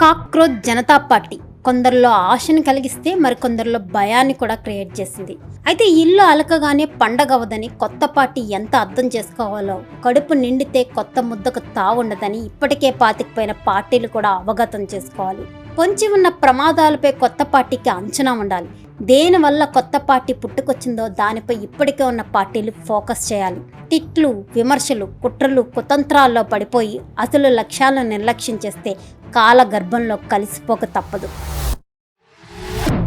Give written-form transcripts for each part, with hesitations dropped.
Cockroach Janata party కొందరిలో ఆశను కలిగిస్తే మరికొందరిలో భయాన్ని కూడా క్రియేట్ చేసింది. అయితే ఇల్లు అలకగానే పండగ అవదని కొత్త పార్టీ ఎంత అర్థం చేసుకోవాలో, కడుపు నిండితే కొత్త ముద్దకు తావుండదని ఇప్పటికే పాతికిపోయిన పార్టీలు కూడా అవగతం చేసుకోవాలి. పొంచి ఉన్న ప్రమాదాలపై కొత్త పార్టీకి అంచనా ఉండాలి. దేనివల్ల కొత్త పార్టీ పుట్టుకొచ్చిందో దానిపై ఇప్పటికే ఉన్న పార్టీలు ఫోకస్ చేయాలి. తిట్లు, విమర్శలు, కుట్రలు, కుతంత్రాల్లో పడిపోయి అసలు లక్ష్యాలను నిర్లక్ష్యం చేస్తే కాల గర్భంలో కలిసిపోక తప్పదు.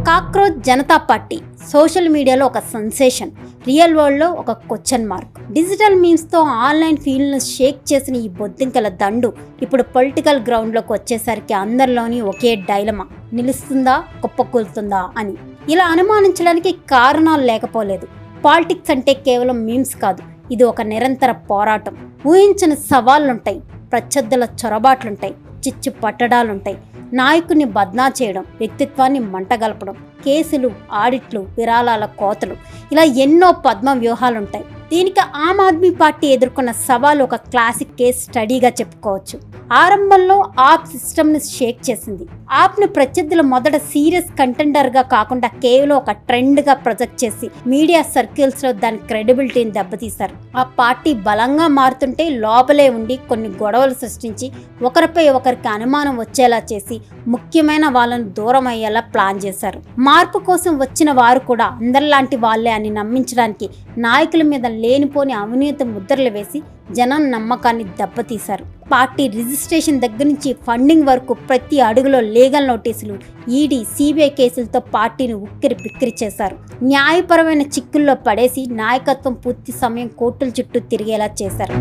కాక్రోచ్ జనతా పార్టీ సోషల్ మీడియాలో ఒక సెన్సేషన్, రియల్ వరల్డ్లో ఒక క్వశ్చన్ మార్క్. డిజిటల్ మీమ్స్తో ఆన్లైన్ ఫీల్డ్ను షేక్ చేసిన ఈ బొద్దింకల దండు ఇప్పుడు పొలిటికల్ గ్రౌండ్లోకి వచ్చేసరికి అందరిలోని ఒకే డైలమా, నిలుస్తుందా కుప్పకూలుతుందా అని. ఇలా అనుమానించడానికి కారణాలు లేకపోలేదు. పాలిటిక్స్ అంటే కేవలం మీమ్స్ కాదు, ఇది ఒక నిరంతర పోరాటం. ఊహించని సవాళ్ళుంటాయి, ప్రత్యర్థుల చొరబాట్లుంటాయి, చిచ్చు పట్టడాలుంటాయి, నాయకుడిని బద్నా చేయడం, వ్యక్తిత్వాన్ని మంటగలపడం, కేసులు, ఆడిట్లు, విరాళాల కోతలు, ఇలా ఎన్నో పద్మ వ్యూహాలుంటాయి. దీనికి ఆమ్ ఆద్మీ పార్టీ ఎదుర్కొన్న సవాలు ఒక క్లాసిక్ కేస్ స్టడీగా చెప్పుకోవచ్చు. ఆరంభంలో ఆప్ సిస్టమ్ని షేక్ చేసింది. ఆప్ని ప్రత్యర్థులు మొదట సీరియస్ కంటెండర్గా కాకుండా కేవలం ఒక ట్రెండ్గా ప్రొజెక్ట్ చేసి మీడియా సర్కిల్స్లో దాని క్రెడిబిలిటీని దెబ్బతీశారు. ఆ పార్టీ బలంగా మారుతుంటే లోపలే ఉండి కొన్ని గొడవలు సృష్టించి ఒకరిపై ఒకరికి అనుమానం వచ్చేలా చేసి ముఖ్యమైన వాళ్ళను దూరం అయ్యేలా ప్లాన్ చేశారు. మార్పు కోసం వచ్చిన వారు కూడా అందరిలాంటి వాళ్ళే అని నమ్మించడానికి నాయకుల మీద లేనిపోని అవినీతి ముద్రలు వేసి జనం నమ్మకాన్ని దెబ్బతీశారు. పార్టీ రిజిస్ట్రేషన్ దగ్గర నుంచి ఫండింగ్ వరకు ప్రతి అడుగులో లీగల్ నోటీసులు, ఈడీ, సిబిఐ కేసులతో పార్టీని ఉక్కిరి బిక్కిరి చేశారు. న్యాయపరమైన చిక్కుల్లో పడేసి నాయకత్వం పూర్తి సమయం కోర్టుల చుట్టూ తిరిగేలా చేశారు.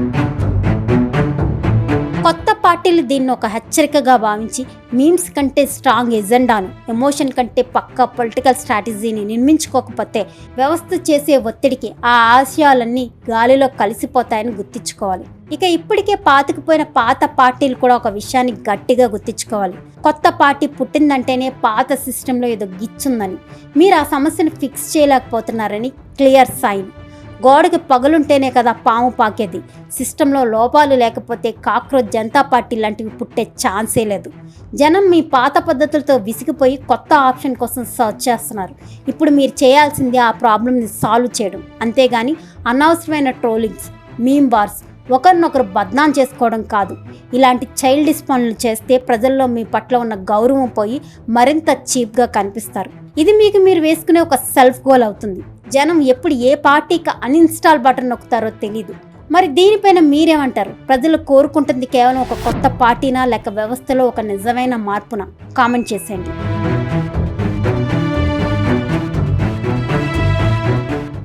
కొత్త పార్టీలు దీన్ని ఒక హెచ్చరికగా భావించి మీమ్స్ కంటే స్ట్రాంగ్ ఎజెండాను, ఎమోషన్ కంటే పక్కా పొలిటికల్ స్ట్రాటజీని నిర్మించుకోకపోతే వ్యవస్థ చేసే ఒత్తిడికి ఆ ఆశయాలన్నీ గాలిలో కలిసిపోతాయని గుర్తించుకోవాలి. ఇక ఇప్పటికే పాతుకుపోయిన పాత పార్టీలు కూడా ఒక విషయాన్ని గట్టిగా గుర్తించుకోవాలి. కొత్త పార్టీ పుట్టిందంటేనే పాత సిస్టంలో ఏదో గిచ్చుందని, మీరు ఆ సమస్యను ఫిక్స్ చేయలేకపోతున్నారని క్లియర్ సైన్. గోడకి పగులుంటేనే కదా పాము పాకేది. సిస్టంలో లోపాలు లేకపోతే కాక్రోచ్ జనతా పార్టీ లాంటివి పుట్టే ఛాన్సే లేదు. జనం మీ పాత పద్ధతులతో విసిగిపోయి కొత్త ఆప్షన్ కోసం సర్చ్ చేస్తున్నారు. ఇప్పుడు మీరు చేయాల్సింది ఆ ప్రాబ్లమ్ని సాల్వ్ చేయడం, అంతేగాని అనవసరమైన ట్రోలింగ్స్, మీమ్ బార్స్, ఒకరినొకరు బద్నాం చేసుకోవడం కాదు. ఇలాంటి చైల్డిష్ పనులు చేస్తే ప్రజల్లో మీ పట్ల ఉన్న గౌరవం పోయి మరింత చీప్గా కనిపిస్తారు. ఇది మీకు మీరు వేసుకునే ఒక సెల్ఫ్ గోల్ అవుతుంది. జనం ఎప్పుడు ఏ పార్టీకి అన్ఇన్స్టాల్ బటన్ నొక్కుతారో తెలీదు. మరి దీనిపైన మీరేమంటారు? ప్రజలు కోరుకుంటుంది కేవలం ఒక కొత్త పార్టీనా, లేక వ్యవస్థలో ఒక నిజమైన మార్పునా? కామెంట్ చేసేయండి.